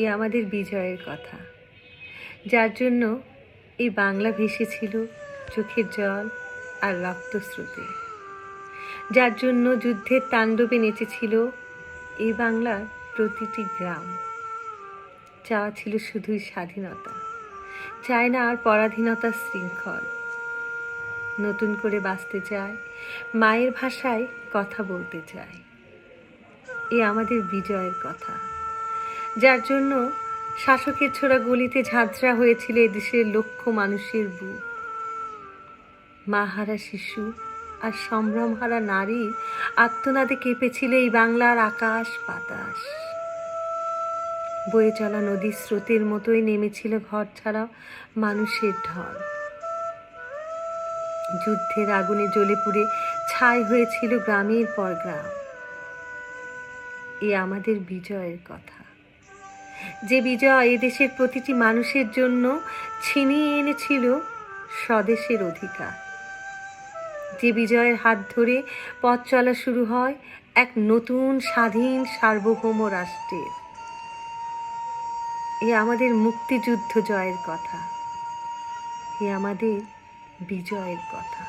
এ আমাদের বিজয়ের কথা, যার জন্য এই বাংলা ভেসেছিল চোখের জল আর রক্তস্রোতে, যার জন্য যুদ্ধের তাণ্ডবে নেচেছিল এই বাংলার প্রতিটি গ্রাম। চাওয়া ছিল শুধুই স্বাধীনতা, চায় না আর পরাধীনতার শৃঙ্খল। নতুন করে বাঁচতে চায়, মায়ের ভাষায় কথা বলতে চায়। এ আমাদের বিজয়ের কথা, যার জন্য শাসকের ছোড়া গলিতে ঝাঁঝরা হয়েছিল এদেশের লক্ষ মানুষের বুক। মাহারা শিশু আর সম্ভ্রমহারা নারী আত্মনাদে কেঁপেছিল এই বাংলার আকাশ বাতাস। বয়ে চলা নদীর স্রোতের মতোই নেমেছিল ঘর ছাড়া মানুষের ঢল। যুদ্ধের আগুনে জ্বলে পুড়ে ছাই হয়েছিল গ্রামের পর গ্রাম। এ আমাদের বিজয়ের কথা, যে বিজয় এদেশের প্রতিটি মানুষের জন্য ছিনিয়ে এনেছিল স্বদেশের অধিকার। যে বিজয়ের হাত ধরে পথ চলা শুরু হয় এক নতুন স্বাধীন সার্বভৌম রাষ্ট্রের। এ আমাদের মুক্তিযুদ্ধ জয়ের কথা, এ আমাদের বিজয়ের কথা।